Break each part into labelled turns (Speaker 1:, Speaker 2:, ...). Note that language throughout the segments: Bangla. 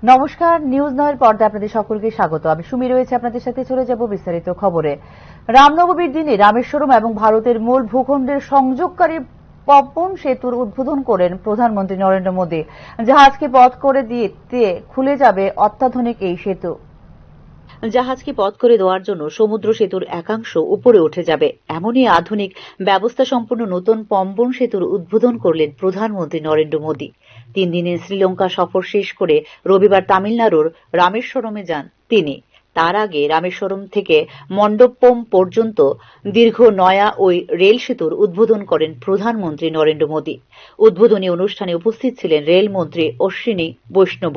Speaker 1: নমস্কার, নিউজ নয়ের পর্দায় আপনাদের সকলকে স্বাগত। আমি সুমি রয়েছে আপনাদের সাথে। চলে যাব বিস্তারিত খবরে। রামনবমীর দিনে রামেশ্বরম এবং ভারতের মূল ভূখণ্ডের সংযোগকারী পম্পন সেতুর উদ্বোধন করেন প্রধানমন্ত্রী নরেন্দ্র মোদী। জাহাজকে পথ করে দিতে খুলে যাবে অত্যাধুনিক এই সেতু। জাহাজকে পথ করে দেওয়ার জন্য সমুদ্র সেতুর একাংশ উপরে উঠে যাবে, এমনই আধুনিক ব্যবস্থা সম্পন্ন নতুন পম্পন সেতুর উদ্বোধন করলেন প্রধানমন্ত্রী নরেন্দ্র মোদী। 3 দিনের শ্রীলঙ্কা সফর শেষ করে রবিবার তামিলনাড়ুর রামেশ্বরমে যান তিনি। তার আগে রামেশ্বরম থেকে মণ্ডপম পর্যন্ত দীর্ঘ নয়া ওই রেল সেতুর উদ্বোধন করেন প্রধানমন্ত্রী নরেন্দ্র মোদী। উদ্বোধনী অনুষ্ঠানে উপস্থিত ছিলেন রেলমন্ত্রী অশ্বিনী বৈষ্ণব।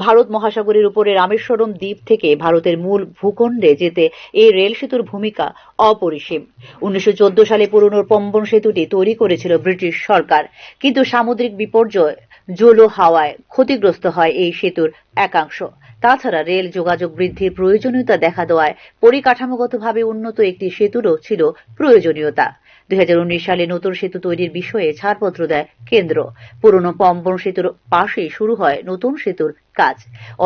Speaker 1: ভারত মহাসাগরের উপরে রামেশ্বরম দ্বীপ থেকে ভারতের মূল ভূখণ্ডে যেতে এই রেল সেতুর ভূমিকা অপরিসীম। 1914 সালে পুরনো পম্পন সেতুটি তৈরি করেছিল ব্রিটিশ সরকার, কিন্তু সামুদ্রিক বিপর্যয়, জোলো হাওয়ায় ক্ষতিগ্রস্ত হয় এই সেতুর একাংশ। তাছাড়া রেল যোগাযোগ বৃদ্ধির প্রয়োজনীয়তা দেখা দেওয়ায় পরিকাঠামোগতভাবে উন্নত একটি সেতুরও ছিল প্রয়োজনীয়তা। 2019 সালে নতুন সেতু তৈরির বিষয়ে ছাড়পত্র দেয় কেন্দ্র। পুরনো পম্পন সেতুর পাশেই শুরু হয় নতুন সেতুর কাজ।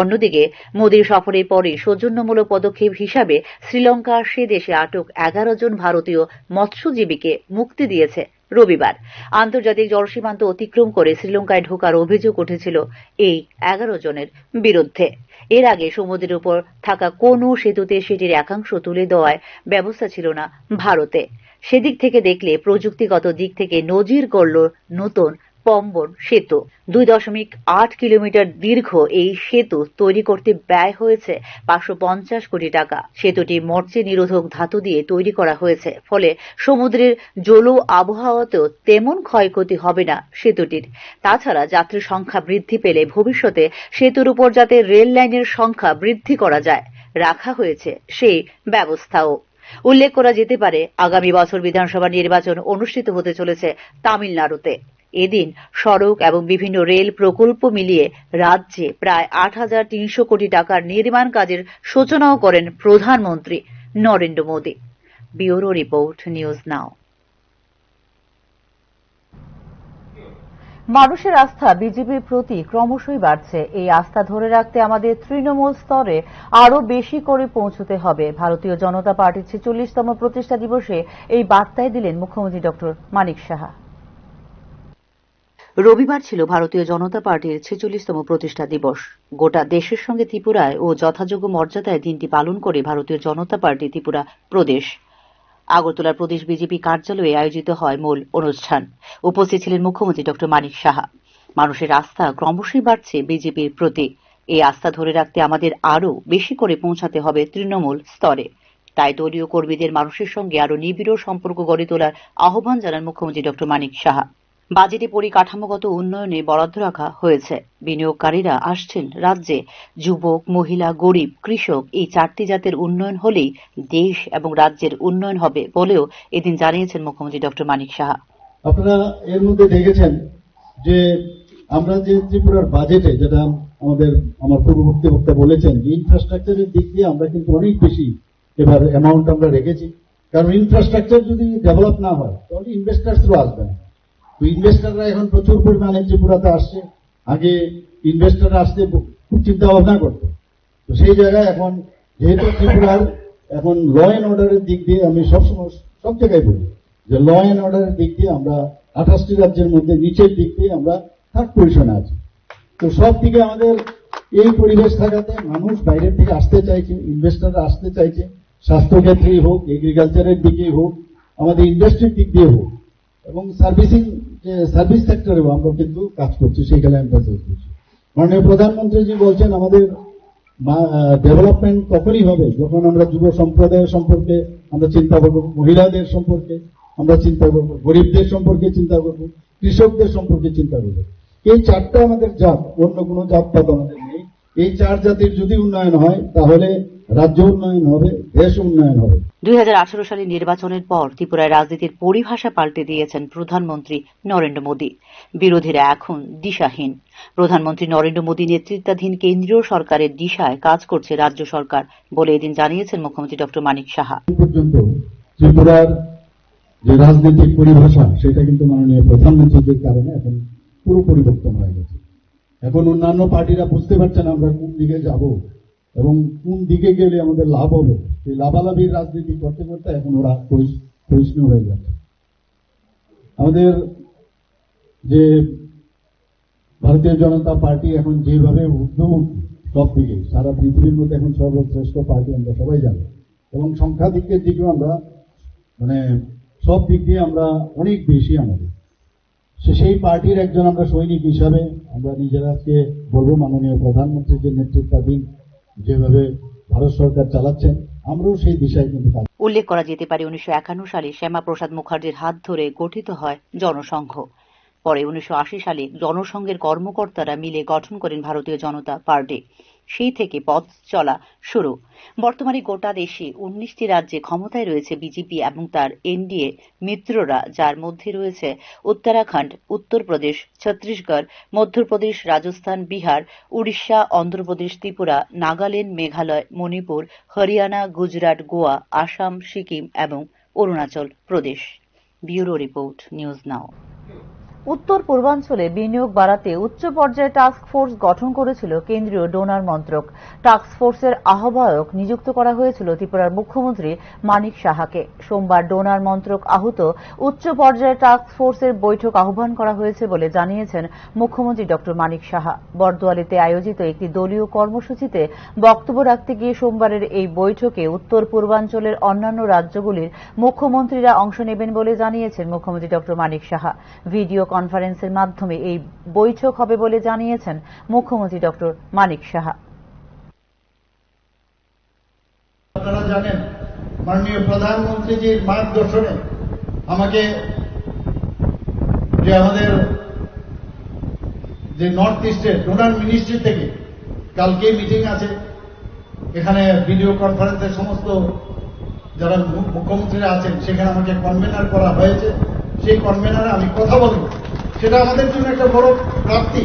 Speaker 1: অন্যদিকে মোদীর সফরের পরে সৌজন্যমূলক পদক্ষেপ হিসাবে শ্রীলঙ্কা সে দেশে আটক 11 জন ভারতীয় মৎস্যজীবীকে মুক্তি দিয়েছে রবিবার। আন্তর্জাতিক জলসীমান্ত অতিক্রম করে শ্রীলঙ্কায় ঢোকার অভিযোগ উঠেছিল এই 11 জনের বিরুদ্ধে। এর আগে সমুদ্রের উপর থাকা কোনো সেতুতে সেটির একাংশ তুলে দেওয়ার ব্যবস্থা ছিল না ভারতে। সেদিক থেকে দেখলে প্রযুক্তিগত দিক থেকে নজির গড়ল নতুন পম্পন সেতু। 2.8 কিলোমিটার দীর্ঘ এই সেতু তৈরি করতে ব্যয় হয়েছে 550 কোটি টাকা। সেতুটি মরচে নিরোধক ধাতু দিয়ে তৈরি করা হয়েছে, ফলে সমুদ্রের জলো আবহাওয়াতেও তেমন ক্ষয়ক্ষতি হবে না সেতুটির। তাছাড়া যাত্রী সংখ্যা বৃদ্ধি পেলে ভবিষ্যতে সেতুর উপর যাতে রেল লাইনের সংখ্যা বৃদ্ধি করা যায়, রাখা হয়েছে সেই ব্যবস্থাও। উল্লেখ করা যেতে পারে, আগামী বছর বিধানসভা নির্বাচন অনুষ্ঠিত হতে চলেছে তামিলনাড়ুতে। এদিন সড়ক এবং বিভিন্ন রেল প্রকল্প মিলিয়ে রাজ্যে প্রায় 8,300 কোটি টাকার নির্মাণ কাজের সূচনাও করেন প্রধানমন্ত্রী Narendra Modi. Bureau report, news নাও। মানুষের আস্থা বিজেপির প্রতি ক্রমশই বাড়ছে। এই আস্থা ধরে রাখতে আমাদের তৃণমূল স্তরে আরও বেশি করে পৌঁছতে হবে। ভারতীয় জনতা পার্টির 46তম প্রতিষ্ঠা দিবসে এই বার্তাই দিলেন মুখ্যমন্ত্রী ডক্টর মানিক সাহা। রবিবার ছিল ভারতীয় জনতা পার্টির 46তম প্রতিষ্ঠা দিবস। গোটা দেশের সঙ্গে ত্রিপুরায় ও যথাযোগ্য মর্যাদায় দিনটি পালন করে ভারতীয় জনতা পার্টি ত্রিপুরা প্রদেশ। আগরতলার প্রদেশ বিজেপি কার্যালয়ে আয়োজিত হয় মূল অনুষ্ঠান। উপস্থিত ছিলেন মুখ্যমন্ত্রী ডক্টর মানিক সাহা। মানুষের আস্থা ক্রমশই বাড়ছে বিজেপির প্রতি। এই আস্থা ধরে রাখতে আমাদের আরও বেশি করে পৌঁছাতে হবে তৃণমূল স্তরে। তাই দলীয় কর্মীদের মানুষের সঙ্গে আরও নিবিড় সম্পর্ক গড়ে তোলার আহ্বান জানান মুখ্যমন্ত্রী ডক্টর মানিক সাহা। বাজেটে পরিকাঠামোগত উন্নয়নে বরাদ্দ রাখা হয়েছে। বিনিয়োগকারীরা আসছেন রাজ্যে। যুবক, মহিলা, গরিব, কৃষক এই 4টি জাতের উন্নয়ন হলেই দেশ এবং রাজ্যের উন্নয়ন হবে বলেও এদিন জানিয়েছেন মুখ্যমন্ত্রী ডক্টর মানিক সাহা।
Speaker 2: আপনারা এর মধ্যে দেখেছেন যে আমরা যে ত্রিপুরার বাজেটে, যেটা আমার পূর্ববর্তী বক্তা বলেছেন, যে ইনফ্রাস্ট্রাকচারের দিক দিয়ে আমরা কিন্তু অনেক বেশি এবার অ্যামাউন্ট আমরা রেখেছি। কারণ ইনফ্রাস্ট্রাকচার যদি ডেভেলপ না হয় তাহলে ইনভেস্টার্সও আসবে না। তো ইনভেস্টাররা এখন প্রচুর পরিমাণে ত্রিপুরাতে আসছে। আগে ইনভেস্টাররা আসতে খুব চিন্তা ভাবনা করতো। তো সেই জায়গায় এখন যেহেতু ত্রিপুরার এখন ল অ্যান্ড অর্ডারের দিক দিয়ে আমি সবসময় সব জায়গায় বলি যে ল অ্যান্ড অর্ডারের দিক দিয়ে আমরা 28টি রাজ্যের মধ্যে নিচের দিক দিয়ে আমরা 3rd পজিশনে আছি। তো সব দিকে আমাদের এই পরিবেশ থাকাতে মানুষ বাইরের থেকে আসতে চাইছে, ইনভেস্টাররা আসতে চাইছে। স্বাস্থ্যক্ষেত্রেই হোক, এগ্রিকালচারের দিকেই হোক, আমাদের ইন্ডাস্ট্রির দিক দিয়ে হোক, এবং সার্ভিস সেক্টরেও আমরা কিন্তু কাজ করছি, সেইখানে এমফাসিস করছি। মাননীয় প্রধানমন্ত্রীজি বলছেন আমাদের ডেভেলপমেন্ট তখনই হবে যখন আমরা যুব সম্প্রদায়ের সম্পর্কে আমরা চিন্তা করবো, মহিলাদের সম্পর্কে আমরা চিন্তা করবো, গরিবদের সম্পর্কে চিন্তা করবো, কৃষকদের সম্পর্কে চিন্তা করবো। এই 4টা আমাদের জাত, অন্য কোনো জাত পাত আমাদের নেই। এই 4 জাতির যদি উন্নয়ন হয় তাহলে রাজ্য উন্নয়ন হবে, দেশ উন্নয়ন হবে।
Speaker 1: 2018 সালের নির্বাচনের পর ত্রিপুরায় রাজনীতির পরিভাষা পাল্টে দিয়েছেন প্রধানমন্ত্রী নরেন্দ্র মোদী। বিরোধীরা এখন দিশাহীন। প্রধানমন্ত্রী নরেন্দ্র মোদী নেতৃত্বাধীন কেন্দ্রীয় সরকারের দিশায় কাজ করছে রাজ্য সরকার বলে এদিন জানিয়েছেন মুখ্যমন্ত্রী ডক্টর মানিক সাহা।
Speaker 2: পর্যন্ত ত্রিপুরার যে রাজনৈতিক পরিভাষা সেটা কিন্তু মাননীয় প্রধানমন্ত্রীর কারণে এখন পুরো পরিবর্তন হয়ে গেছে। এখন অন্যান্য পার্টিরা বুঝতে পারছে না আমরা কোন দিকে যাব এবং কোন দিকে গেলে আমাদের লাভ হবে। সেই লাভালাভির রাজনীতি করতে করতে এখন ওরা ক্ষয়িষ্ণু হয়ে যাচ্ছে। আমাদের যে ভারতীয় জনতা পার্টি এখন যেভাবে ঊর্ধ্বমুখী সব দিকে, সারা পৃথিবীর মধ্যে এখন সর্বশ্রেষ্ঠ পার্টি আমরা সবাই জানি, এবং সংখ্যাধিক্যের দিকেও আমরা সব দিক দিয়ে আমরা অনেক বেশি আমাদের। সেই পার্টির একজন আমরা সৈনিক হিসাবে আমরা নিজেরা আজকে বলবো, মাননীয় প্রধানমন্ত্রীর যে নেতৃত্বাধীন যেভাবে ভারত সরকার চালাচ্ছেন, আমরাও সেই দিশায় কিন্তু কাজ।
Speaker 1: উল্লেখ করা যেতে পারে 1951 সালে শ্যামাপ্রসাদ মুখার্জির হাত ধরে গঠিত হয় জনসংঘ। পরে 1980 সালে জনসংঘের কর্মকর্তারা মিলে গঠন করেন ভারতীয় জনতা পার্টি। সেই থেকে পথ চলা শুরু। বর্তমানে গোটা দেশে 19টি রাজ্যে ক্ষমতায় রয়েছে বিজেপি এবং তার এনডিএ মিত্ররা, যার মধ্যে রয়েছে উত্তরাখণ্ড, উত্তরপ্রদেশ, ছত্তিশগড়, মধ্যপ্রদেশ, রাজস্থান, বিহার, উড়িষ্যা, অন্ধ্রপ্রদেশ, ত্রিপুরা, নাগাল্যান্ড, মেঘালয়, মণিপুর, হরিয়ানা, গুজরাট, গোয়া, আসাম, সিকিম এবং Arunachal Pradesh. Bureau report, news now. উত্তর পূর্বাঞ্চলে বিনিয়োগ বাড়াতে উচ্চ পর্যায়ে টাস্ক ফোর্স গঠন করেছিল কেন্দ্রীয় ডোনার মন্ত্রক। টাস্ক ফোর্সের আহ্বায়ক নিযুক্ত করা হয়েছিল ত্রিপুরার মুখ্যমন্ত্রী মানিক সাহাকে। সোমবার ডোনার মন্ত্রক আহুত উচ্চ পর্যায়ে টাস্ক ফোর্সের বৈঠক আহ্বান করা হয়েছে বলে জানিয়েছেন মুখ্যমন্ত্রী ড মানিক সাহা। বরদোয়ালিতে আয়োজিত একটি দলীয় কর্মসূচিতে বক্তব্য রাখতে গিয়ে সোমবারের এই বৈঠকে উত্তর পূর্বাঞ্চলের অন্যান্য রাজ্যগুলির মুখ্যমন্ত্রীরা অংশ নেবেন বলে জানিয়েছেন মুখ্যমন্ত্রী ড মানিক সাহা। ভিডিও কনফারেন্সের মাধ্যমে এই বৈঠক হবে বলে জানিয়েছেন মুখ্যমন্ত্রী ড মানিক সাহা।
Speaker 3: আপনারা জানেন, মাননীয় প্রধানমন্ত্রীজির মার্গদর্শনে আমাকে আমাদের যে নর্থ ইস্টের ডোনার মিনিস্ট্রি থেকে কালকে মিটিং আছে, এখানে ভিডিও কনফারেন্সের সমস্ত যারা মুখ্যমন্ত্রীরা আছেন সেখানে আমাকে কনভেনার করা হয়েছে। সেই কনভেনারে আমি কথা বলব। সেটা আমাদের জন্য একটা বড় প্রাপ্তি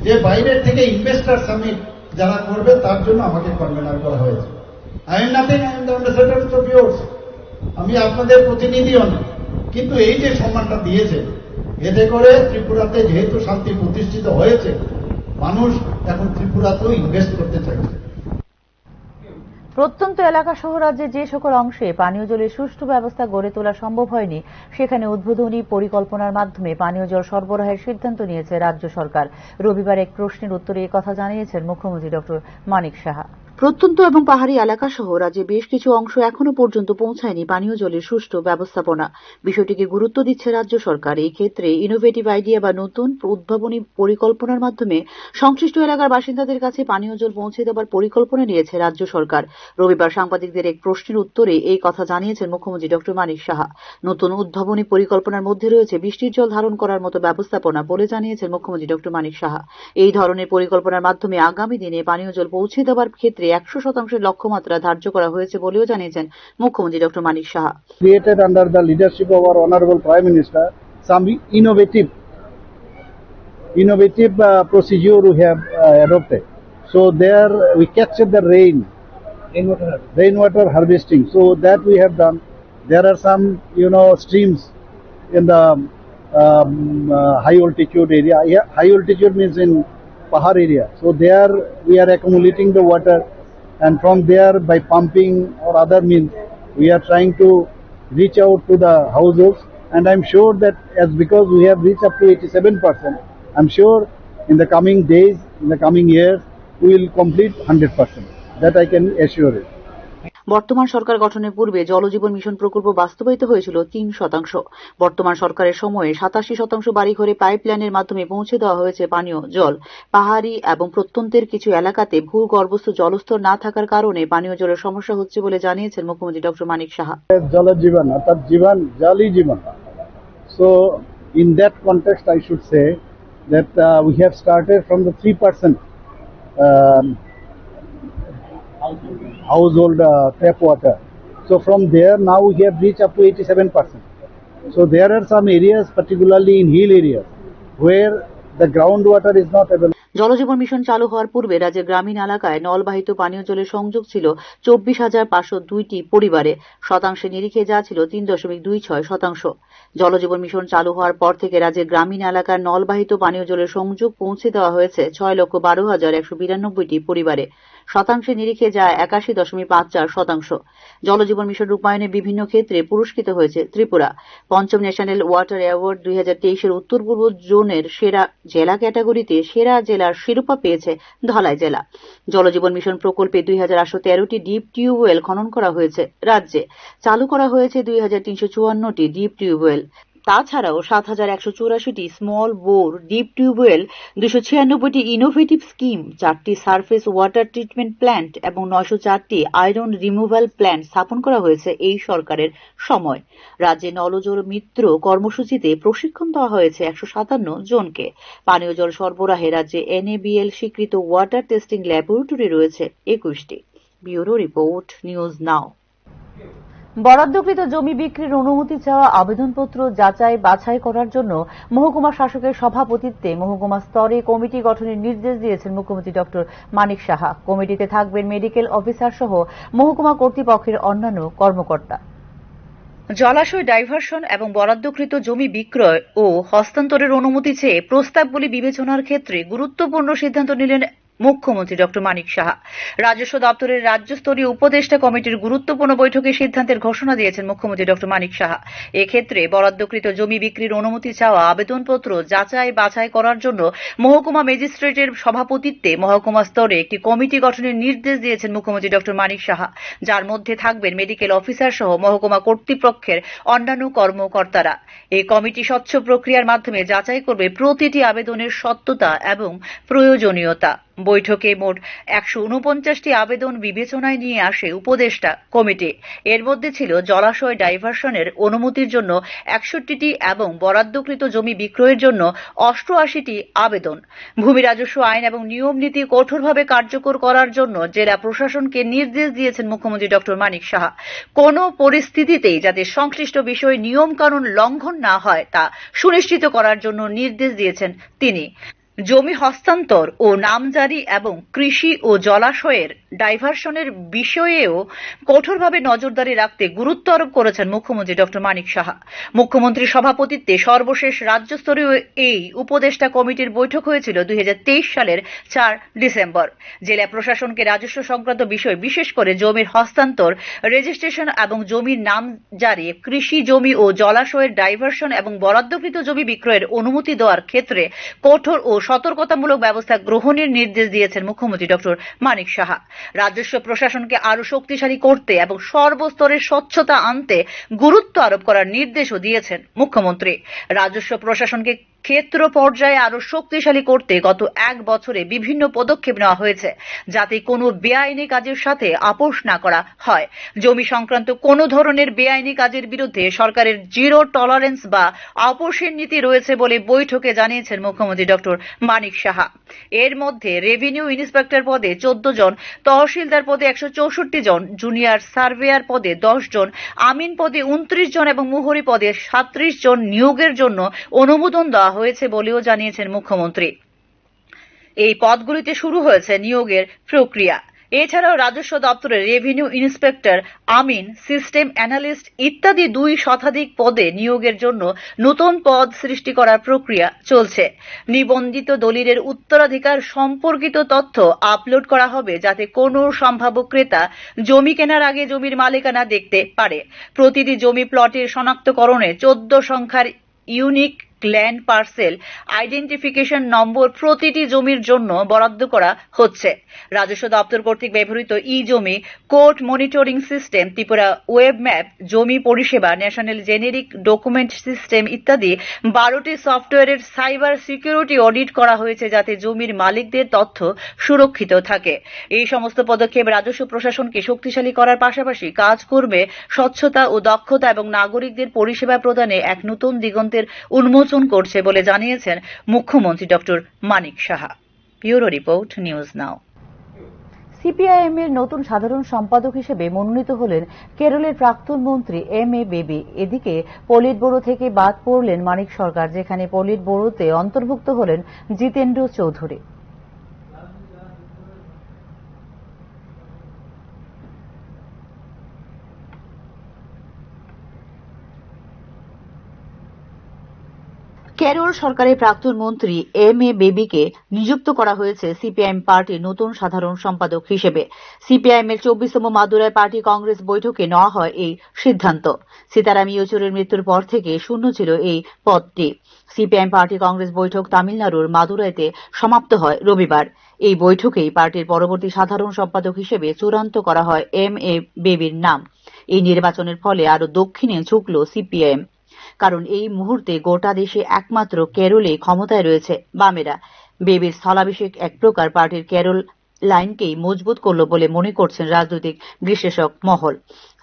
Speaker 3: যে বাইরের থেকে ইনভেস্টার সামিট যারা করবে তার জন্য আমাকে কনভেনার করা হয়েছে। I am nothing, I am the ambassador of yours. আমি আপনাদের প্রতিনিধিও না, কিন্তু এই যে সম্মানটা দিয়েছে, এতে করে ত্রিপুরাতে যেহেতু শান্তি প্রতিষ্ঠিত হয়েছে, মানুষ এখন ত্রিপুরাতেও ইনভেস্ট করতে চাইছে।
Speaker 1: প্রত্যন্ত এলাকা সহ রাজ্যের যে সকল অংশে পানীয় জলের সুষ্ঠু ব্যবস্থা গড়ে তোলা সম্ভব হয়নি, সেখানে উদ্বোধনী পরিকল্পনার মাধ্যমে পানীয় জল সরবরাহের সিদ্ধান্ত নিয়েছে রাজ্য সরকার। রবিবার এক প্রশ্নের উত্তরে এই কথা জানিয়েছেন মুখ্যমন্ত্রী ড মানিক সাহা। প্রত্যন্ত এবং পাহাড়ি এলাকা সহ রাজ্যে বেশ কিছু অংশ এখনো পর্যন্ত পৌঁছায়নি পানীয় জলের সুষ্ঠু ব্যবস্থাপনা। বিষয়টিকে গুরুত্ব দিচ্ছে রাজ্য সরকার। এই ক্ষেত্রে ইনোভেটিভ আইডিয়া বা নতুন উদ্ভাবনী পরিকল্পনার মাধ্যমে সংশ্লিষ্ট এলাকার বাসিন্দাদের কাছে পানীয় জল পৌঁছে দেওয়ার পরিকল্পনা নিয়েছে রাজ্য সরকার। রবিবার সাংবাদিকদের এক প্রশ্নের উত্তরে এই কথা জানিয়েছেন মুখ্যমন্ত্রী ড মানিক সাহা। নতুন উদ্ভাবনী পরিকল্পনার মধ্যে রয়েছে বৃষ্টির জল ধারণ করার মতো ব্যবস্থাপনা বলে জানিয়েছেন মুখ্যমন্ত্রী ড মানিক সাহা। এই ধরনের পরিকল্পনার মাধ্যমে আগামী দিনে পানীয় জল পৌঁছে দেওয়ার ক্ষেত্রে 100% লক্ষ্যমাত্রা ধার্য করা হয়েছে বলেও জানিয়েছেন মুখ্যমন্ত্রী ড Manik Saha.
Speaker 3: Created under the leadership of our honorable Prime Minister some innovative procedure we have adopted. So there we capture the rainwater harvesting. So that we have done. There are some streams in the high altitude area. High altitude means in Pahar area. So there we are accumulating the water, and from there by pumping or other means we are trying to reach out to the households. And I'm sure that because we have reached up to 87%, I'm sure in the coming days, in the coming years, we will complete 100%. That I can assure you.
Speaker 1: বর্তমান সরকার গঠনের পূর্বে জলজীবন মিশন প্রকল্প বাস্তবায়িত হয়েছিল 3%। বর্তমান সরকারের সময়ে 87% বাড়িঘরে পাইপলাইনের মাধ্যমে পৌঁছে দেওয়া হয়েছে পানীয় জল। পাহাড়ি এবং প্রত্যন্তের কিছু এলাকাতে ভূগর্ভস্থ জলস্তর না থাকার কারণে পানীয় জলের সমস্যা হচ্ছে বলে জানিয়েছেন মুখ্যমন্ত্রী ড মানিক সাহা।
Speaker 3: জলজীবন অর্থাৎ জলই জীবন। So in that context I should say that we have started from the 3% household tap water. So from there now we have reached up to 87%. So there are some areas, particularly in hill areas, where the groundwater is not available.
Speaker 1: জলজীবন mission চালু হওয়ার পূর্বে রাজ্যের গ্রামীণ এলাকায় নলবাহিত পানীয় জলের সংযোগ ছিল 24,502টি পরিবারে, শতাংশে নিরিখে যা ছিল 3.26%। জলজীবন মিশন চালু হওয়ার পর থেকে রাজ্যের গ্রামীণ এলাকার নলবাহিত পানীয় জলের সংযোগ পৌঁছে দেওয়া হয়েছে 6,12,192টি পরিবারে, শতাংশে নিরিখে যা 81.54%। জলজীবন মিশন রূপায়ণে বিভিন্ন ক্ষেত্রে পুরস্কৃত হয়েছে ত্রিপুরা। পঞ্চম ন্যাশনাল ওয়াটার অ্যাওয়ার্ড 2023-এর উত্তর পূর্ব জোনের সেরা জেলা ক্যাটাগরিতে সেরা জেলার শিরোপা পেয়েছে ধলাই জেলা। জলজীবন মিশন প্রকল্পে 2,813টি ডিপ টিউবওয়েল খনন করা হয়েছে রাজ্যে, চালু করা হয়েছে 2,354টি ডিপ টিউবওয়েল। তাছাড়াও 7,184টি স্মল বোর ডিপ টিউবওয়েল, 296টি ইনোভেটিভ স্কিম, 4টি সারফেস ওয়াটার ট্রিটমেন্ট প্ল্যান্ট এবং 904টি আয়রন রিমুভাল প্ল্যান্ট স্থাপন করা হয়েছে এই সরকারের সময়। রাজ্যে নলজল মিত্র কর্মসূচিতে প্রশিক্ষণ দেওয়া হয়েছে 157 জনকে। পানীয় জল সরবরাহে রাজ্যে NABL স্বীকৃত ওয়াটার টেস্টিং ল্যাবরেটরি রয়েছে 21টি। Bureau report, news now. বরাদ্দকৃত জমি বিক্রির অনুমতি চাওয়া আবেদনপত্র যাচাই বাছাই করার জন্য মহকুমা শাসকের সভাপতিত্বে মহকুমা স্তরে কমিটি গঠনের নির্দেশ দিয়েছেন মুখ্যমন্ত্রী ডক্টর মানিক সাহা। কমিটিতে থাকবেন মেডিকেল অফিসার সহ মহকুমা কর্তৃপক্ষের অন্যান্য কর্মকর্তা। জলাশয় ডাইভারশন এবং বরাদ্দকৃত জমি বিক্রয় ও হস্তান্তরের অনুমতি চেয়ে প্রস্তাবগুলি বিবেচনার ক্ষেত্রে গুরুত্বপূর্ণ সিদ্ধান্ত নিলেন মুখ্যমন্ত্রী ডক্টর মানিক সাহা। রাজস্ব দপ্তরের রাজ্যস্তরীয় উপদেষ্টা কমিটির গুরুত্বপূর্ণ বৈঠকে সিদ্ধান্তের ঘোষণা দিয়েছেন মুখ্যমন্ত্রী ডক্টর মানিক সাহা। এক্ষেত্রে বরাদ্দকৃত জমি বিক্রির অনুমতি চাওয়া আবেদনপত্র যাচাই বাছাই করার জন্য মহকুমা ম্যাজিস্ট্রেটের সভাপতিত্বে মহকুমা স্তরে একটি কমিটি গঠনের নির্দেশ দিয়েছেন মুখ্যমন্ত্রী ডক্টর মানিক সাহা, যার মধ্যে থাকবেন মেডিকেল অফিসার সহ মহকুমা কর্তৃপক্ষের অন্যান্য কর্মকর্তারা। এই কমিটি স্বচ্ছ প্রক্রিয়ার মাধ্যমে যাচাই করবে প্রতিটি আবেদনের সত্যতা এবং প্রয়োজনীয়তা। বৈঠকে মোট 149টি আবেদন বিবেচনায় নিয়ে আসে উপদেষ্টা কমিটি। এর মধ্যে ছিল জলাশয় ডাইভারশনের অনুমতির জন্য 61টি এবং বরাদ্দকৃত জমি বিক্রয়ের জন্য 88টি আবেদন। ভূমি রাজস্ব আইন এবং নিয়ম নীতি কঠোরভাবে কার্যকর করার জন্য জেলা প্রশাসনকে নির্দেশ দিয়েছেন মুখ্যমন্ত্রী ডক্টর মানিক সাহা। কোনো পরিস্থিতিতেই যাতে সংশ্লিষ্ট বিষয় নিয়ম কানুন লঙ্ঘন না হয় তা সুনিশ্চিত করার জন্য নির্দেশ দিয়েছেন তিনি। জমি হস্তান্তর ও নামজারি এবং কৃষি ও জলাশয়ের ডাইভারশনের বিষয়েও কঠোরভাবে নজরদারি রাখতে গুরুত্ব আরোপ করেছেন মুখ্যমন্ত্রী ডক্টর মানিক সাহা। মুখ্যমন্ত্রীর সভাপতিত্বে সর্বশেষ রাজ্যস্তরীয় এই উপদেষ্টা কমিটির বৈঠক হয়েছিল 2023 সালের 4 ডিসেম্বর। জেলা প্রশাসনকে রাজস্ব সংক্রান্ত বিষয়, বিশেষ করে জমির হস্তান্তর, রেজিস্ট্রেশন এবং জমির নাম জারি, কৃষি জমি ও জলাশয়ের ডাইভারশন এবং বরাদ্দকৃত জমি বিক্রয়ের অনুমতি দেওয়ার ক্ষেত্রে কঠোর ও সতর্কতামূলক ব্যবস্থা গ্রহণের নির্দেশ দিয়েছেন মুখ্যমন্ত্রী ডক্টর মানিক সাহা। রাজস্ব প্রশাসনকে আরো শক্তিশালী করতে এবং সর্বস্তরের স্বচ্ছতা আনতে গুরুত্ব আরোপ করার নির্দেশও দিয়েছেন মুখ্যমন্ত্রী। রাজস্ব প্রশাসনকে ক্ষেত্র পর্যায়ে আরো শক্তিশালী করতে গত 1 বছরে বিভিন্ন পদক্ষেপ নেওয়া হয়েছে, যাতে কোনো বেআইনি কাজের সাথে আপোষ না করা হয়। জমি সংক্রান্ত কোনো ধরনের বেআইনি কাজের বিরুদ্ধে সরকারের জিরো টলারেন্স বা আপোষের নীতি রয়েছে বলে বৈঠকে জানিয়েছেন মুখ্যমন্ত্রী ডক্টর মানিক সাহা। এর মধ্যে রেভিনিউ ইন্সপেক্টর পদে 14 জন, তহসিলদার পদে 164 জন, জুনিয়র সার্ভেয়ার পদে 10 জন, আমিন পদে 29 জন এবং মুহুরি পদে 37 জন নিয়োগের জন্য অনুমোদন দেওয়া হয়েছে বলেও জানিয়েছেন মুখ্যমন্ত্রী। এই পদগুলিতে শুরু হয়েছে নিয়োগের প্রক্রিয়া। এছাড়াও রাজস্ব দপ্তরের রেভিনিউ ইন্সপেক্টর, আমিন, সিস্টেম অ্যানালিস্ট ইত্যাদি 2 শতাধিক পদে নিয়োগের জন্য নতুন পদ সৃষ্টি করার প্রক্রিয়া চলছে। নিবন্ধিত দলিলের উত্তরাধিকার সম্পর্কিত তথ্য আপলোড করা হবে, যাতে কোনো সম্ভাব্য ক্রেতা জমি কেনার আগে জমির মালিকানা দেখতে পারে। প্রতিটি জমি প্লটের শনাক্তকরণে 14 সংখ্যার ইউনিক ল্যান্ড পার্সেল আইডেন্টিফিকেশন নম্বর প্রতিটি জমির জন্য বরাদ্দ করা হচ্ছে। রাজস্ব দপ্তর কর্তৃক ব্যবহৃত ই জমি, court monitoring system, Tripura web map, জমি পরিষেবা, ন্যাশনাল জেনেরিক ডকুমেন্ট সিস্টেম ইত্যাদি 12টি সফটওয়্যারের সাইবার সিকিউরিটি অডিট করা হয়েছে, যাতে জমির মালিকদের তথ্য সুরক্ষিত থাকে। এই সমস্ত পদক্ষেপ রাজস্ব প্রশাসনকে শক্তিশালী করার পাশাপাশি কাজ করবে স্বচ্ছতা ও দক্ষতা এবং নাগরিকদের পরিষেবা প্রদানে এক নতুন দিগন্তের উন্মোচন করছে বলে জানিয়েছেন মুখ্যমন্ত্রী doctor Manik Saha. Bureau report, news now. CPIM এর নতুন সাধারণ সম্পাদক হিসেবে মনোনীত হলেন কেরলের প্রাক্তন মন্ত্রী MA বেবি। এদিকে পলিট ব্যুরো থেকে বাদ পড়লেন মানিক সরকার, যেখানে পলিট ব্যুরোতে অন্তর্ভুক্ত হলেন জিতেন্দ্র চৌধুরী। কেরল সরকারের প্রাক্তন মন্ত্রী এম.এ. বেবিকে নিযুক্ত করা হয়েছে সিপিআইএম পার্টির নতুন সাধারণ সম্পাদক হিসেবে। সিপিআইএম এর 24তম মাদুরাই পার্টি কংগ্রেস বৈঠকে নেওয়া হয় এই সিদ্ধান্ত। সীতারাম ইয়েচুরির মৃত্যুর পর থেকে শূন্য ছিল এই পদটি। সিপিআইএম পার্টি কংগ্রেস বৈঠক তামিলনাড়ুর মাদুরাইতে সমাপ্ত হয় রবিবার। এই বৈঠকেই পার্টির পরবর্তী সাধারণ সম্পাদক হিসেবে চূড়ান্ত করা হয় এম.এ. বেবির নাম। এই নির্বাচনের ফলে আরো দক্ষিণে ঝুঁকল সিপিআইএম, কারণ এই মুহূর্তে গোটা দেশে একমাত্র কেরলে ক্ষমতায় রয়েছে বামেরা। বেবির স্থলাভিষেক এক প্রকার পার্টির কেরল লাইনকেই মজবুত করল বলে মনে করছেন রাজনৈতিক বিশ্লেষক মহল।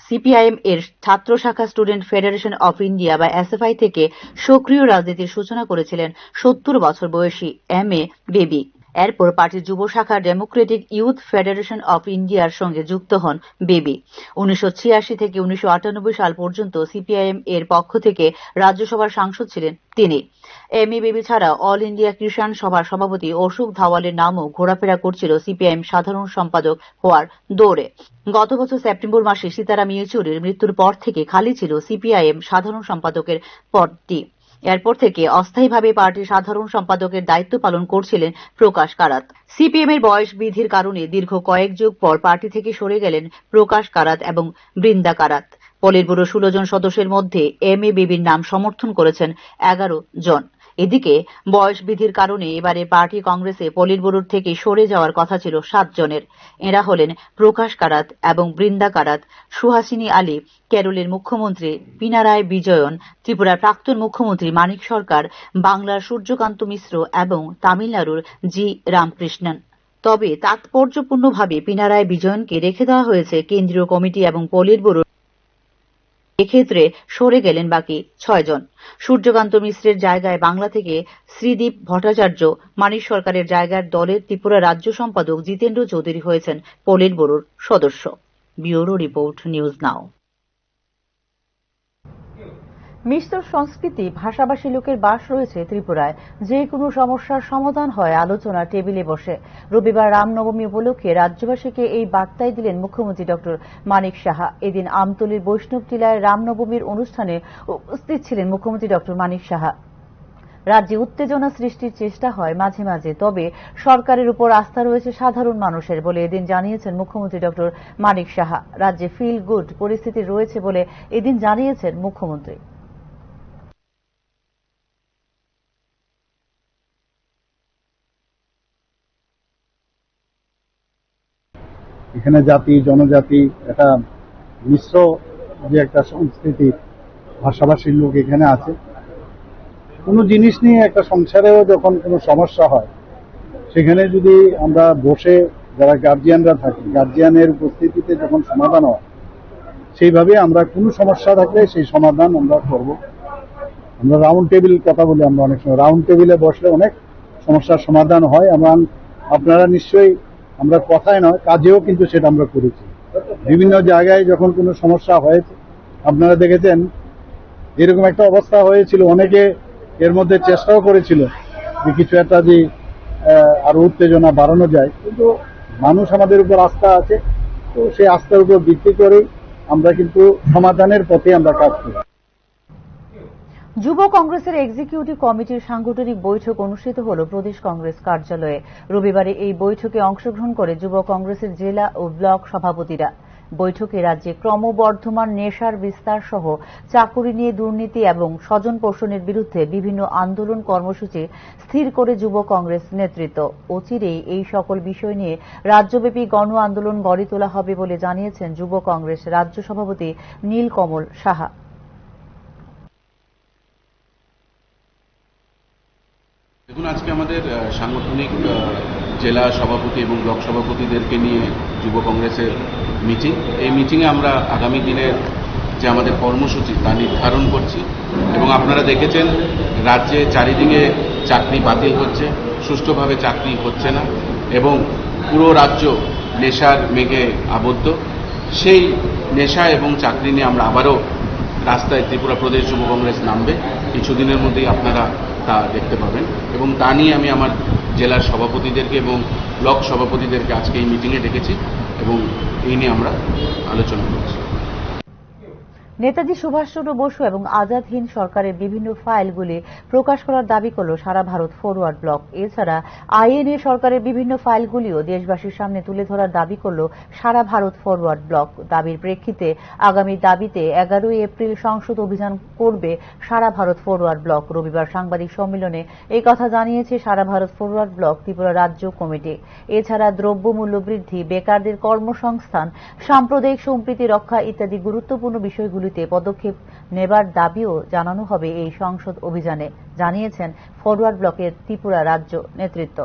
Speaker 1: সিপিআইএম এর ছাত্র শাখা স্টুডেন্ট ফেডারেশন অফ ইন্ডিয়া বা এসএফআই থেকে সক্রিয় রাজনীতির সূচনা করেছিলেন 70 বছর বয়সী এম.এ. বেবি। এরপর পার্টির যুব শাখা ডেমোক্রেটিক ইউথ ফেডারেশন অফ ইন্ডিয়ার সঙ্গে যুক্ত হন বেবি। 1986 থেকে 1998 সাল পর্যন্ত সিপিআইএম এর পক্ষ থেকে রাজ্যসভার সাংসদ ছিলেন তিনি। এম.এ. বেবি ছাড়া অল ইন্ডিয়া কিষাণ সভার সভাপতি অশোক ধাওয়ালের নামও ঘোরাফেরা করছিল সিপিআইএম সাধারণ সম্পাদক হওয়ার দৌড়ে। গত বছর সেপ্টেম্বর মাসে সীতারাম ইয়েচুরির মৃত্যুর পর থেকে খালি ছিল সিপিআইএম সাধারণ সম্পাদকের পদটি। এরপর থেকে অস্থায়ীভাবে পার্টির সাধারণ সম্পাদকের দায়িত্ব পালন করছিলেন প্রকাশ কারাত। সিপিএম এর বয়স বৃদ্ধির কারণে দীর্ঘ কয়েক যুগ পর পার্টি থেকে সরে গেলেন প্রকাশ কারাত এবং বৃন্দা কারাত। পলিট ব্যুরো 16 জন সদস্যের মধ্যে এম.এ. বেবির নাম সমর্থন করেছেন 11 জন। এদিকে বয়স বৃদ্ধির কারণে এবারে পার্টি কংগ্রেসে পলিট ব্যুরোর থেকে সরে যাওয়ার কথা ছিল 7 জনের। এরা হলেন প্রকাশ কারাত এবং বৃন্দা কারাত, সুহাসিনী আলী, কেরলের মুখ্যমন্ত্রী পিনারায় বিজয়ন, ত্রিপুরার প্রাক্তন মুখ্যমন্ত্রী মানিক সরকার, বাংলার সূর্যকান্ত মিশ্র এবং তামিলনাড়ুর জি রামকৃষ্ণন। তবে তাৎপর্যপূর্ণভাবে পিনারায় বিজয়নকে রেখে দেওয়া হয়েছে কেন্দ্রীয় কমিটি এবং পলিট ব্যুরো। এক্ষেত্রে সরে গেলেন বাকি 6 জন। সূর্যকান্ত মিশ্রের জায়গায় বাংলা থেকে শ্রীদীপ ভট্টাচার্য, মানিক সরকারের জায়গায় দলের ত্রিপুরা রাজ্য সম্পাদক জিতেন্দ্র চৌধুরী হয়েছেন পলিট ব্যুরোর সদস্য। Bureau report, news now. মিশ্র সংস্কৃতি ভাষাভাষী লোকের বাস রয়েছে ত্রিপুরায়। যে কোনো সমস্যার সমাধান হয় আলোচনার টেবিলে বসে। রবিবার রামনবমী উপলক্ষে রাজ্যবাসীকে এই বার্তাই দিলেন মুখ্যমন্ত্রী ডক্টর মানিক সাহা। এদিন আমতলীর বৈষ্ণব টিলায় রামনবমীর অনুষ্ঠানে উপস্থিত ছিলেন মুখ্যমন্ত্রী ডক্টর মানিক সাহা। রাজ্যে উত্তেজনা সৃষ্টির চেষ্টা হয় মাঝে মাঝে, তবে সরকারের উপর আস্থা রয়েছে সাধারণ মানুষের বলে এদিন জানিয়েছেন মুখ্যমন্ত্রী ডক্টর মানিক সাহা। রাজ্যে ফিল গুড পরিস্থিতি রয়েছে বলে এদিন জানিয়েছেন মুখ্যমন্ত্রী।
Speaker 4: এখানে জাতি জনজাতি একটা মিশ্র যে একটা সংস্কৃতি ভাষাভাষীর লোক এখানে আছে। কোনো জিনিস নিয়ে একটা সংসারেও যখন কোনো সমস্যা হয় সেখানে যদি আমরা বসে যারা গার্জিয়ানরা থাকি, গার্জিয়ানের উপস্থিতিতে যখন সমাধান হয় সেইভাবে আমরা কোনো সমস্যা থাকলে সেই সমাধান আমরা করব। আমরা রাউন্ড টেবিল কথা বলি, আমরা অনেক সময় রাউন্ড টেবিলে বসলে অনেক সমস্যার সমাধান হয়। আপনারা নিশ্চয়ই আমরা কথায় নয় কাজেও কিন্তু সেটা আমরা করেছি। বিভিন্ন জায়গায় যখন কোনো সমস্যা হয়েছে আপনারা দেখেছেন এরকম একটা অবস্থা হয়েছিল, অনেকে এর মধ্যে চেষ্টাও করেছিল যে কিছু একটা যে আরো উত্তেজনা বাড়ানো যায়, কিন্তু মানুষ আমাদের উপর আস্থা আছে, তো সেই আস্থার উপর ভিত্তি করে আমরা কিন্তু সমাধানের পথে আমরা কাজ করি।
Speaker 1: যুব কংগ্রেসের এক্সিকিউটিভ কমিটির সাংগঠনিক বৈঠক অনুষ্ঠিত হল প্রদেশ কংগ্রেস কার্যালয়ে। রবিবারে এই বৈঠকে অংশগ্রহণ করে যুব কংগ্রেসের জেলা ও ব্লক সভাপতিরা। বৈঠকে রাজ্যে ক্রমবর্ধমান নেশার বিস্তার সহ চাকুরি নিয়ে দুর্নীতি এবং স্বজন পোষণের বিরুদ্ধে বিভিন্ন আন্দোলন কর্মসূচি স্থির করে যুব কংগ্রেস নেতৃত্ব। অচিরেই এই সকল বিষয় নিয়ে রাজ্যব্যাপী গণ আন্দোলন গড়ে তোলা হবে বলে জানিয়েছেন যুব কংগ্রেস রাজ্য সভাপতি নীলকমল সাহা।
Speaker 5: দেখুন, আজকে আমাদের সাংগঠনিক জেলা সভাপতি এবং ব্লক সভাপতিদেরকে নিয়ে যুব কংগ্রেসের মিটিং। এই মিটিংয়ে আমরা আগামী দিনের যে আমাদের কর্মসূচি তা নির্ধারণ করছি এবং আপনারা দেখেছেন রাজ্যে চারিদিকে চাকরি বাতিল হচ্ছে, সুষ্ঠুভাবে চাকরি হচ্ছে না এবং পুরো রাজ্য নেশার মেঘে আবদ্ধ। সেই নেশা এবং চাকরি নিয়ে আমরা আবারও রাস্তায় ত্রিপুরা প্রদেশ যুব কংগ্রেস নামবে। কিছুদিনের মধ্যেই আপনারা তা দেখতে পাবেন এবং তা নিয়ে আমি আমার জেলার সভাপতিদেরকে এবং ব্লক সভাপতিদেরকে আজকে এই মিটিংয়ে ডেকেছি এবং এই নিয়ে আমরা আলোচনা করছি।
Speaker 1: নেতাজি সুভাষচন্দ্র বসু এবং আজাদ হিন্দ সরকারের বিভিন্ন ফাইলগুলি প্রকাশ করার দাবি করল সারা ভারত ফরওয়ার্ড ব্লক। এছাড়া আইএনএ সরকারের বিভিন্ন ফাইলগুলিও দেশবাসীর সামনে তুলে ধরার দাবি করল সারা ভারত ফরওয়ার্ড ব্লক। দাবির প্রেক্ষিতে আগামী দাবিতে 11 এপ্রিল সংসদ অভিযান করবে সারা ভারত ফরওয়ার্ড ব্লক। রবিবার সাংবাদিক সম্মেলনে এই কথা জানিয়েছে সারা ভারত ফরওয়ার্ড ব্লক ত্রিপুরা রাজ্য কমিটি। এছাড়া দ্রব্যমূল্য বৃদ্ধি, বেকারদের কর্মসংস্থান, সাম্প্রদায়িক সম্প্রীতি রক্ষা ইত্যাদি গুরুত্বপূর্ণ বিষয়গুলিতে পদক্ষেপ নেবার দাবিও জানানো হবে এই সংসদ অভিযানে, জানিয়েছেন ফরওয়ার্ড ব্লকের ত্রিপুরা রাজ্য নেতৃত্ব।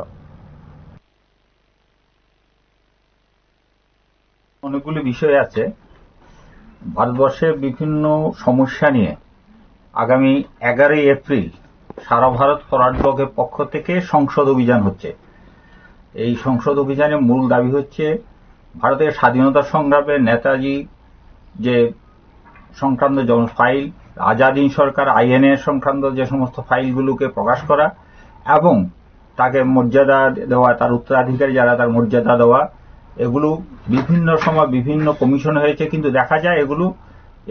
Speaker 6: অনেকগুলি বিষয় আছে ভারতবর্ষের বিভিন্ন সমস্যা নিয়ে আগামী 11 এপ্রিল সারা ভারত ফরওয়ার্ড ব্লকের পক্ষ থেকে সংসদ অভিযান হচ্ছে। এই সংসদ অভিযানের মূল দাবি হচ্ছে ভারতের স্বাধীনতা সংগ্রামে নেতাজি যে সংক্রান্ত ফাইল, আজাদ হিন্দ সরকার আইএনএ সংক্রান্ত যে সমস্ত ফাইলগুলোকে প্রকাশ করা এবং তাকে মর্যাদা দেওয়া, তার উত্তরাধিকারী যারা তার মর্যাদা দেওয়া। এগুলো বিভিন্ন সময় বিভিন্ন কমিশন হয়েছে, কিন্তু দেখা যায় এগুলো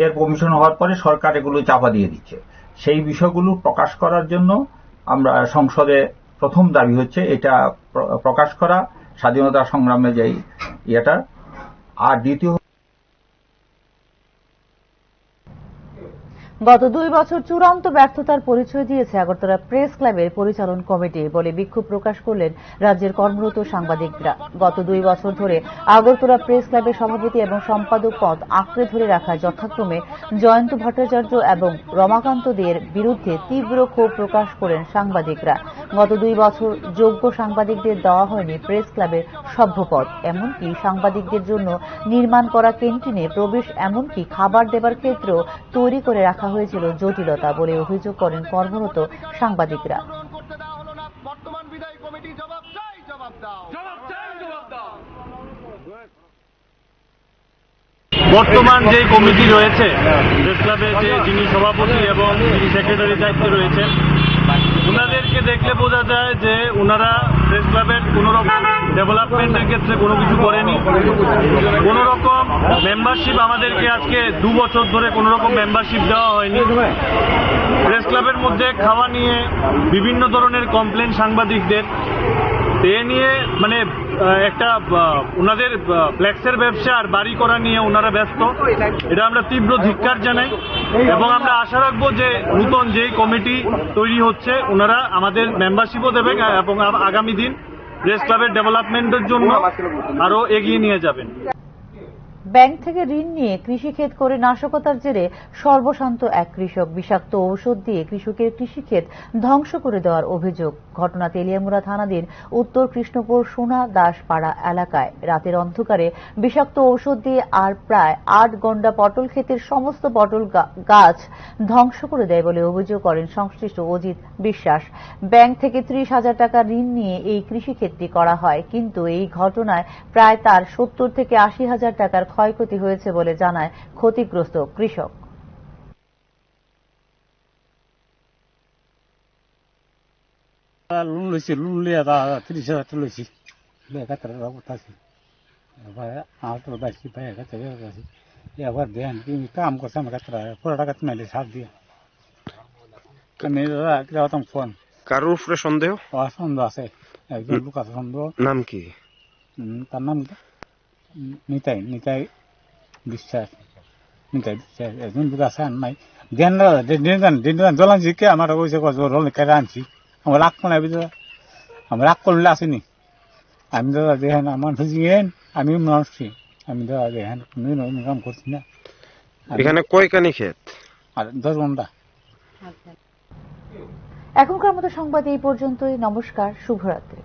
Speaker 6: এর কমিশন হওয়ার পরে সরকার এগুলো চাপা দিয়ে দিচ্ছে। সেই বিষয়গুলো প্রকাশ করার জন্য আমরা সংসদে প্রথম দাবি হচ্ছে এটা প্রকাশ করা, স্বাধীনতা সংগ্রামে যে ইয়েটা। আর দ্বিতীয়,
Speaker 1: গত 2 বছর চূড়ান্ত ব্যর্থতার পরিচয় দিয়েছে আগরতলা প্রেস ক্লাবের পরিচালন কমিটি বলে বিক্ষোভ প্রকাশ করলেন রাজ্যের কর্মরত সাংবাদিকরা। গত 2 বছর ধরে আগরতলা প্রেস ক্লাবের সভাপতি এবং সম্পাদক পদ আঁকড়ে ধরে রাখা যথাক্রমে জয়ন্ত ভট্টাচার্য এবং রমাকান্ত দের বিরুদ্ধে তীব্র ক্ষোভ প্রকাশ করেন সাংবাদিকরা। গত 2 বছর যোগ্য সাংবাদিকদের দেওয়া হয়নি প্রেস ক্লাবের সভ্যপদ, এমনকি সাংবাদিকদের জন্য নির্মাণ করা ক্যান্টিনে প্রবেশ, এমনকি খাবার দেবার ক্ষেত্রেও তৈরি করে রাখা হয়েছিল জটিলতা বলে অভিযোগ করেন কর্মরত সাংবাদিকরা।
Speaker 7: বর্তমান যে কমিটি রয়েছে প্রেস ক্লাবের, যিনি সভাপতি এবং যিনি সেক্রেটারি দায়িত্বে রয়েছেন, ওনাদেরকে দেখলে বোঝা যায় যে ওনারা প্রেস ক্লাবের কোনো রকম ডেভেলপমেন্টের ক্ষেত্রে কোনো কিছু করেনি। কোনো রকম মেম্বারশিপ আমাদেরকে আজকে 2 বছর ধরে কোনো রকম মেম্বারশিপ দেওয়া হয়নি। প্রেস ক্লাবের মধ্যে খাওয়া নিয়ে বিভিন্ন ধরনের কমপ্লেন সাংবাদিকদের, এ নিয়ে মানে একটা ওনাদের ফ্ল্যাক্সের ব্যবসা আর বাড়ি করা নিয়ে ওনারা ব্যস্ত। এটা আমরা তীব্র ধিক্কার জানাই এবং আমরা আশা রাখবো যে নতুন যেই কমিটি তৈরি হচ্ছে ওনারা আমাদের মেম্বারশিপও দেবেন এবং আগামী দিন প্রেস ক্লাবের ডেভেলপমেন্টের জন্য আরো এগিয়ে নিয়ে যাবেন।
Speaker 1: ব্যাংক থেকে ঋণ নিয়ে কৃষিক্ষেত করে নাশকতার জেরে সর্বশান্ত এক কৃষক। বিষাক্ত ঔষধ দিয়ে কৃষকের কৃষিক্ষেত ধ্বংস করে দেওয়ার অভিযোগ। ঘটনা তেলিয়ামুড়া থানাধীন উত্তর কৃষ্ণপুর সোনা দাসপাড়া এলাকায়। রাতের অন্ধকারে বিষাক্ত ঔষধ দিয়ে আর প্রায় 8 গন্ডা পটল ক্ষেতের সমস্ত পটল গাছ ধ্বংস করে দেয় বলে অভিযোগ করেন সংশ্লিষ্ট অজিত বিশ্বাস। ব্যাংক থেকে 30,000 টাকা ঋণ নিয়ে এই কৃষিক্ষেতটি করা হয়, কিন্তু এই ঘটনায় প্রায় তার 70 থেকে 80,000 টাকার ক্ষয়ক্ষতি হয়েছে বলে জানায় ক্ষতিগ্রস্ত কৃষক।
Speaker 8: লোন লইছি, লোন লিয়ে 30,000 টাকা লইছি, এবার দেন কাম করছে আমার কাছে পুরো টাকা মাইলে সার দিয়ে আমি ফোন।
Speaker 9: কারোর উপরে সন্দেহ?
Speaker 8: সন্দেহ আছে, একজন লোক আছে সন্দেহ।
Speaker 9: নাম কি?
Speaker 8: তার নাম নিতাই নিতাই বিশ্বাস। নিতাই বিশ্বাস একজন লোক আছে, আর নাই দেন জলান জিকে আমার ওই কেটে আনছি। আমার রাগ করে আমার রাগ করলে আসেনি। আমি দাদা দেখেন আমার বুঝিয়েন, আমি মানুষছি, আমি দাদা দেখেন কাম করছি না।
Speaker 9: এখানে কয়খানি ক্ষেত?
Speaker 8: আর 10 ঘন্টা।
Speaker 1: এখনকার মতো সংবাদ এই পর্যন্তই। নমস্কার, শুভরাত্রি।